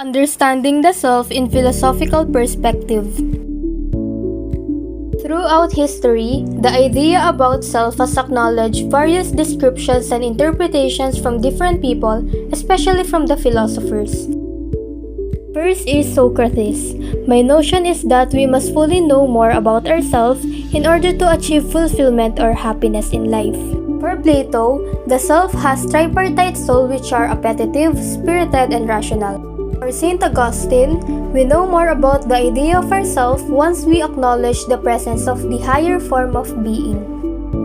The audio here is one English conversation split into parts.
Understanding the self in philosophical perspective. Throughout history, the idea about self has acknowledged various descriptions and interpretations from different people, especially from the philosophers. First is Socrates. My notion is that we must fully know more about ourselves in order to achieve fulfillment or happiness in life. For Plato, the self has tripartite soul which are appetitive, spirited, and rational. For St. Augustine, we know more about the idea of ourself once we acknowledge the presence of the higher form of being.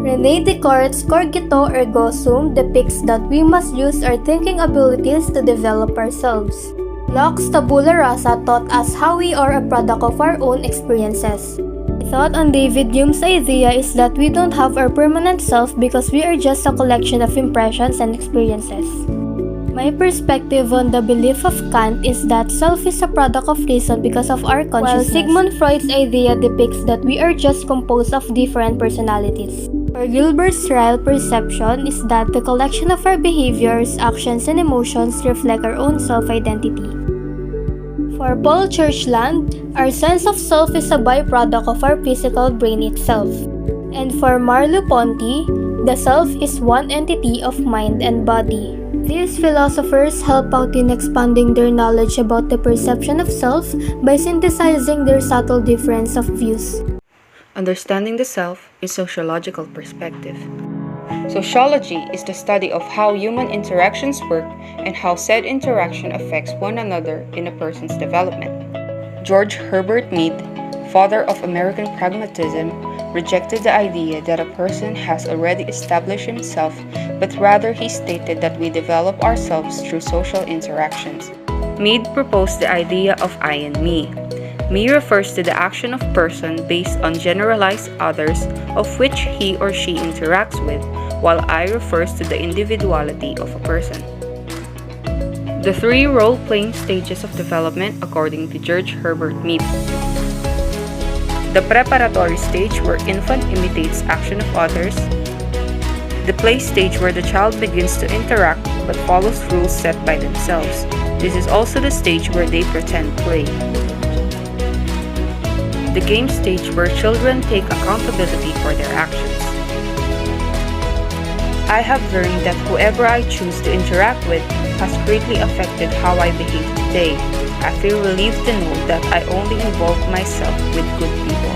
René Descartes' Cogito ergo sum depicts that we must use our thinking abilities to develop ourselves. Locke's Tabula Rasa taught us how we are a product of our own experiences. My thought on David Hume's idea is that we don't have our permanent self because we are just a collection of impressions and experiences. My perspective on the belief of Kant is that self is a product of reason because of our consciousness, while Sigmund Freud's idea depicts that we are just composed of different personalities. For Gilbert Ryle, perception is that the collection of our behaviors, actions, and emotions reflect our own self-identity. For Paul Churchland, our sense of self is a byproduct of our physical brain itself. And for Merleau-Ponty, the self is one entity of mind and body. These philosophers help out in expanding their knowledge about the perception of self by synthesizing their subtle difference of views. Understanding the self in sociological perspective. Sociology is the study of how human interactions work and how said interaction affects one another in a person's development. George Herbert Mead, father of American pragmatism, rejected the idea that a person has already established himself, but rather he stated that we develop ourselves through social interactions. Mead proposed the idea of I and me. Me refers to the action of person based on generalized others of which he or she interacts with, while I refers to the individuality of a person. The three role-playing stages of development according to George Herbert Mead. The preparatory stage where infant imitates action of others. The play stage where the child begins to interact but follows rules set by themselves. This is also the stage where they pretend play. The game stage where children take accountability for their actions. I have learned that whoever I choose to interact with has greatly affected how I behave today. I feel relieved to know that I only involve myself with good people.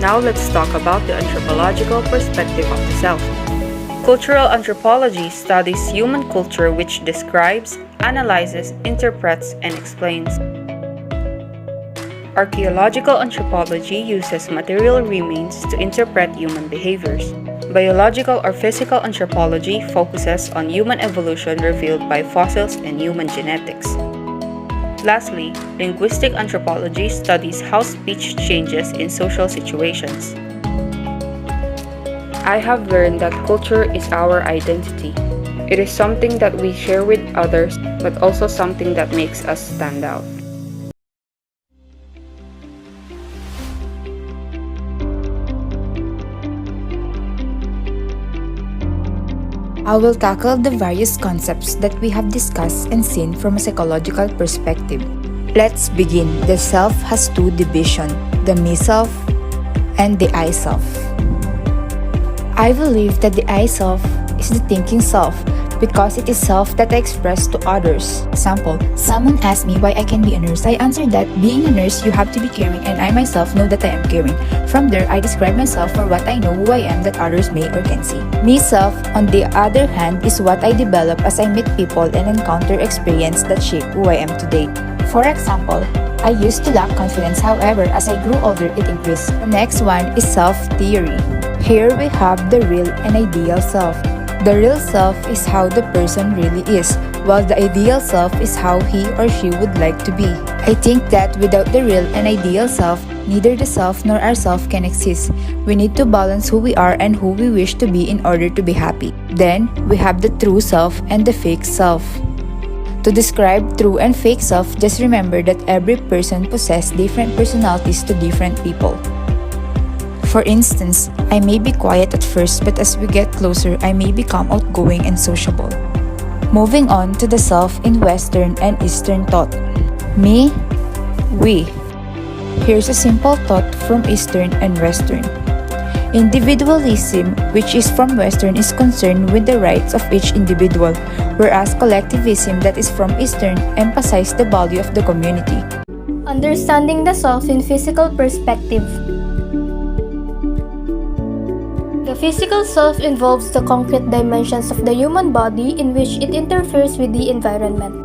Now let's talk about the anthropological perspective of the self. Cultural anthropology studies human culture which describes, analyzes, interprets, and explains. Archaeological anthropology uses material remains to interpret human behaviors. Biological or physical anthropology focuses on human evolution revealed by fossils and human genetics. Lastly, linguistic anthropology studies how speech changes in social situations. I have learned that culture is our identity. It is something that we share with others, but also something that makes us stand out. I will tackle the various concepts that we have discussed and seen from a psychological perspective. Let's begin. The self has two divisions, the me-self and the I-self. I believe that the I-self is the thinking self because it is self that I express to others. Example, someone asked me why I can be a nurse. I answered that being a nurse, you have to be caring, and I myself know that I am caring. From there, I describe myself for what I know who I am that others may or can see. Me-self, on the other hand, is what I develop as I meet people and encounter experience that shape who I am today. For example, I used to lack confidence, however, as I grew older, it increased. The next one is self-theory. Here we have the real and ideal self. The real self is how the person really is, while the ideal self is how he or she would like to be. I think that without the real and ideal self, neither the self nor ourself can exist. We need to balance who we are and who we wish to be in order to be happy. Then, we have the true self and the fake self. To describe true and fake self, just remember that every person possesses different personalities to different people. For instance, I may be quiet at first, but as we get closer, I may become outgoing and sociable. Moving on to the self in Western and Eastern thought. Me, we. Here's a simple thought from Eastern and Western. Individualism, which is from Western, is concerned with the rights of each individual, whereas collectivism, that is from Eastern, emphasizes the value of the community. Understanding the self in physical perspective. The physical self involves the concrete dimensions of the human body in which it interferes with the environment.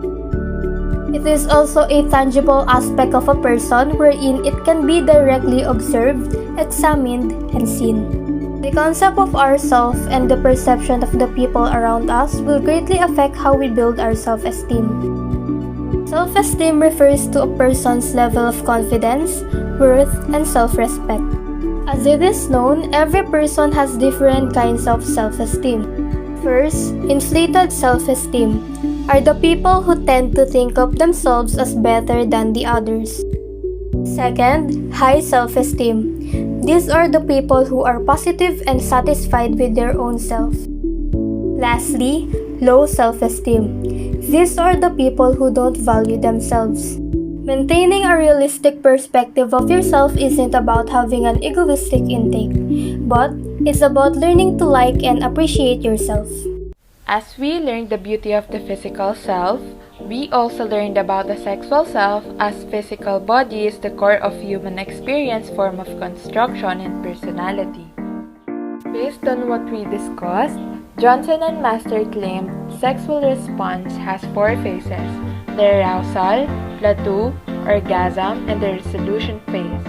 It is also a tangible aspect of a person wherein it can be directly observed, examined, and seen. The concept of ourself and the perception of the people around us will greatly affect how we build our self-esteem. Self-esteem refers to a person's level of confidence, worth, and self-respect. As it is known, every person has different kinds of self-esteem. First, inflated self-esteem are the people who tend to think of themselves as better than the others. Second, high self-esteem. These are the people who are positive and satisfied with their own self. Lastly, low self-esteem. These are the people who don't value themselves. Maintaining a realistic perspective of yourself isn't about having an egoistic intake, but it's about learning to like and appreciate yourself. As we learned the beauty of the physical self, we also learned about the sexual self, as physical body is the core of human experience, form of construction, and personality. Based on what we discussed, Johnson and Master claimed sexual response has 4 phases: the arousal, plateau, orgasm, and the resolution phase.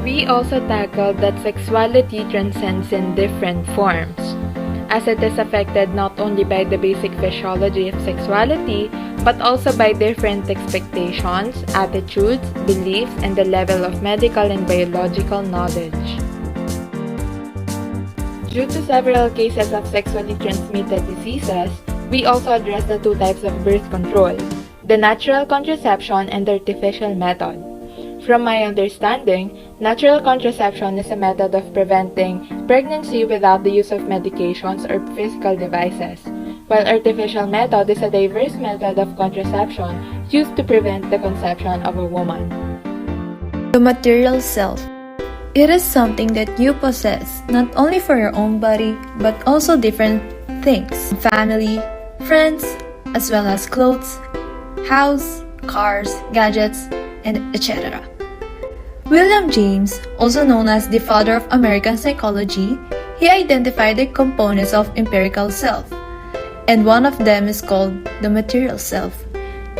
We also tackled that sexuality transcends in different forms, as it is affected not only by the basic physiology of sexuality, but also by different expectations, attitudes, beliefs, and the level of medical and biological knowledge. Due to several cases of sexually transmitted diseases, we also address the 2 types of birth control: the natural contraception and the artificial method. From my understanding, natural contraception is a method of preventing pregnancy without the use of medications or physical devices, while artificial method is a diverse method of contraception used to prevent the conception of a woman. The material self. It is something that you possess, not only for your own body, but also different things: family, friends, as well as clothes, house, cars, gadgets, and etc. William James, also known as the father of American psychology, he identified the components of empirical self, and one of them is called the material self.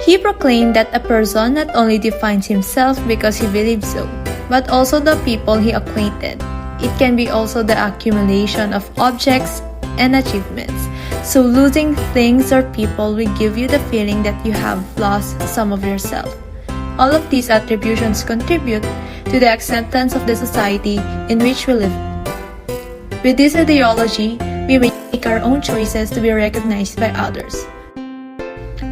He proclaimed that a person not only defines himself because he believes so, but also the people he acquainted. It can be also the accumulation of objects and achievements. So losing things or people will give you the feeling that you have lost some of yourself. All of these attributions contribute to the acceptance of the society in which we live. With this ideology, we make our own choices to be recognized by others.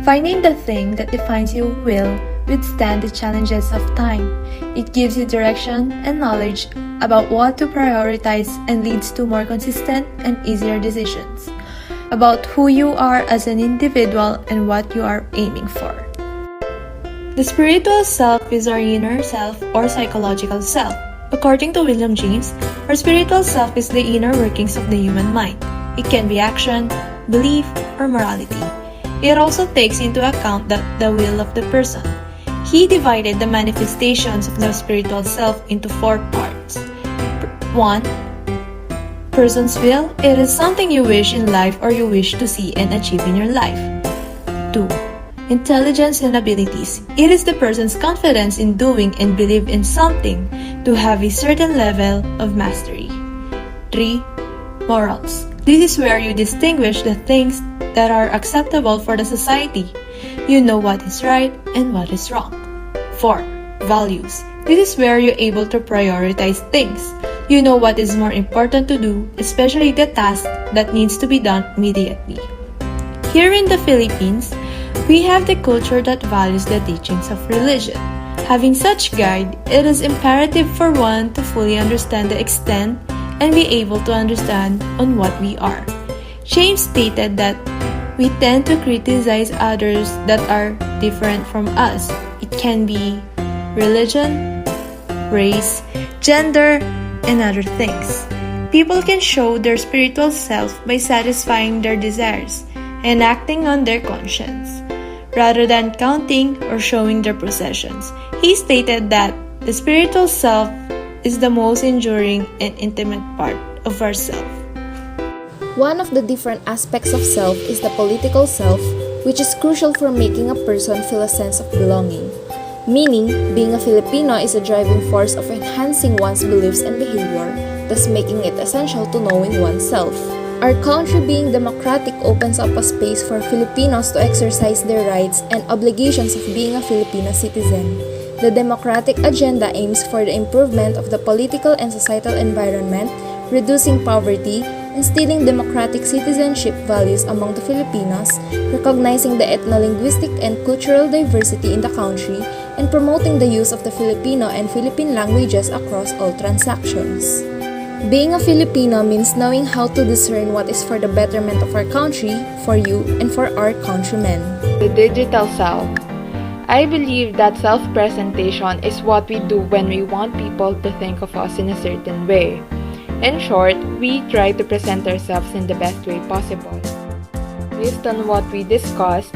Finding the thing that defines you will withstand the challenges of time. It gives you direction and knowledge about what to prioritize and leads to more consistent and easier decisions about who you are as an individual and what you are aiming for. The spiritual self is our inner self or psychological self. According to William James, our spiritual self is the inner workings of the human mind. It can be action, belief, or morality. It also takes into account the will of the person. He divided the manifestations of the spiritual self into 4 parts. 1. Person's will. It is something you wish in life or you wish to see and achieve in your life. 2. Intelligence and abilities. It is the person's confidence in doing and believe in something to have a certain level of mastery. 3. Morals. This is where you distinguish the things that are acceptable for the society. You know what is right and what is wrong. 4. Values. This is where you're able to prioritize things. You know what is more important to do, especially the task that needs to be done immediately. Here in the Philippines, we have the culture that values the teachings of religion. Having such guide, it is imperative for one to fully understand the extent and be able to understand on what we are. James stated that we tend to criticize others that are different from us. It can be religion, race, gender, and other things. People can show their spiritual self by satisfying their desires and acting on their conscience, rather than counting or showing their possessions. He stated that the spiritual self is the most enduring and intimate part of ourself. One of the different aspects of self is the political self, which is crucial for making a person feel a sense of belonging. Meaning, being a Filipino is a driving force of enhancing one's beliefs and behavior, thus making it essential to knowing oneself. Our country being democratic opens up a space for Filipinos to exercise their rights and obligations of being a Filipino citizen. The democratic agenda aims for the improvement of the political and societal environment, reducing poverty, instilling democratic citizenship values among the Filipinos, recognizing the ethno-linguistic and cultural diversity in the country, and promoting the use of the Filipino and Philippine languages across all transactions. Being a Filipino means knowing how to discern what is for the betterment of our country, for you, and for our countrymen. The digital self. I believe that self-presentation is what we do when we want people to think of us in a certain way. In short, we try to present ourselves in the best way possible. Based on what we discussed,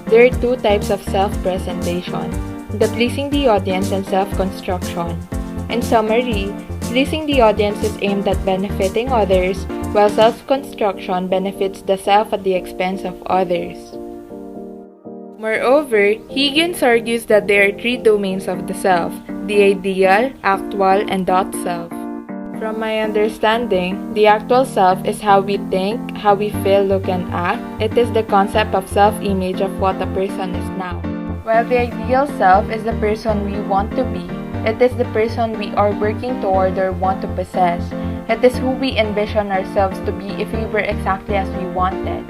there are two types of self-presentation: the pleasing the audience and self-construction. In summary, pleasing the audience is aimed at benefiting others, while self-construction benefits the self at the expense of others. Moreover, Higgins argues that there are three domains of the self: the ideal, actual, and dot self. From my understanding, the actual self is how we think, how we feel, look, and act. It is the concept of self-image of what a person is now. While the ideal self is the person we want to be, it is the person we are working toward or want to possess. It is who we envision ourselves to be if we were exactly as we wanted.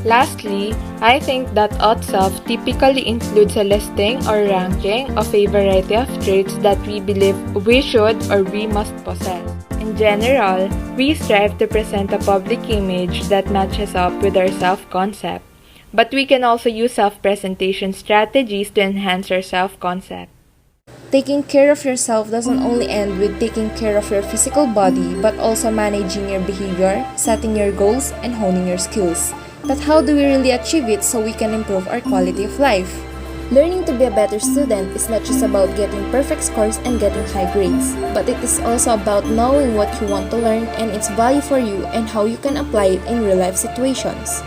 Lastly, I think that ought self typically includes a listing or ranking of a variety of traits that we believe we should or we must possess. In general, we strive to present a public image that matches up with our self-concept, but we can also use self-presentation strategies to enhance our self-concept. Taking care of yourself doesn't only end with taking care of your physical body, but also managing your behavior, setting your goals, and honing your skills. But how do we really achieve it so we can improve our quality of life? Learning to be a better student is not just about getting perfect scores and getting high grades, but it is also about knowing what you want to learn and its value for you and how you can apply it in real-life situations.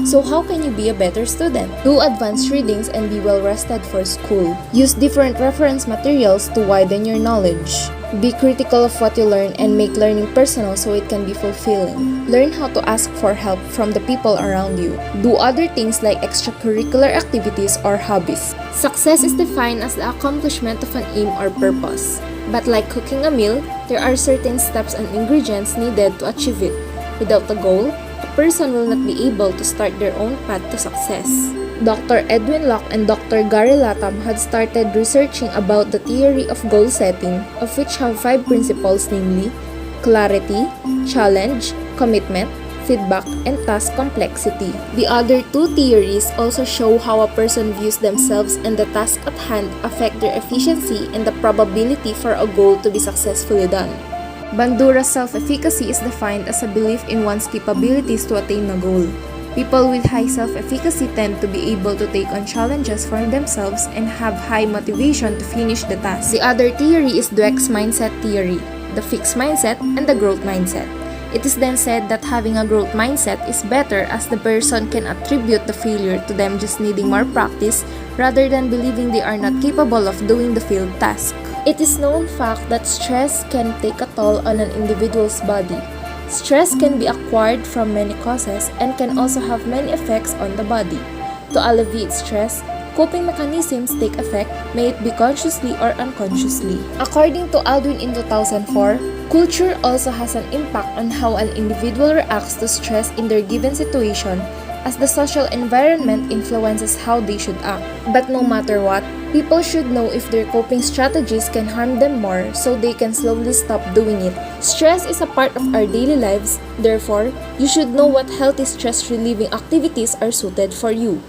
So how can you be a better student? Do advanced readings and be well-rested for school. Use different reference materials to widen your knowledge. Be critical of what you learn and make learning personal so it can be fulfilling. Learn how to ask for help from the people around you. Do other things like extracurricular activities or hobbies. Success is defined as the accomplishment of an aim or purpose. But like cooking a meal, there are certain steps and ingredients needed to achieve it. Without a goal, a person will not be able to start their own path to success. Dr. Edwin Locke and Dr. Gary Latham had started researching about the theory of goal setting, of which have 5 principles, namely clarity, challenge, commitment, feedback, and task complexity. The other 2 theories also show how a person views themselves and the task at hand affect their efficiency and the probability for a goal to be successfully done. Bandura's self-efficacy is defined as a belief in one's capabilities to attain a goal. People with high self-efficacy tend to be able to take on challenges for themselves and have high motivation to finish the task. The other theory is Dweck's mindset theory, the fixed mindset, and the growth mindset. It is then said that having a growth mindset is better as the person can attribute the failure to them just needing more practice rather than believing they are not capable of doing the failed task. It is known fact that stress can take a toll on an individual's body. Stress can be acquired from many causes and can also have many effects on the body. To alleviate stress, coping mechanisms take effect, may it be consciously or unconsciously. According to Aldrin in 2004, culture also has an impact on how an individual reacts to stress in their given situation, as the social environment influences how they should act. But no matter what, people should know if their coping strategies can harm them more so they can slowly stop doing it. Stress is a part of our daily lives, therefore, you should know what healthy stress relieving activities are suited for you.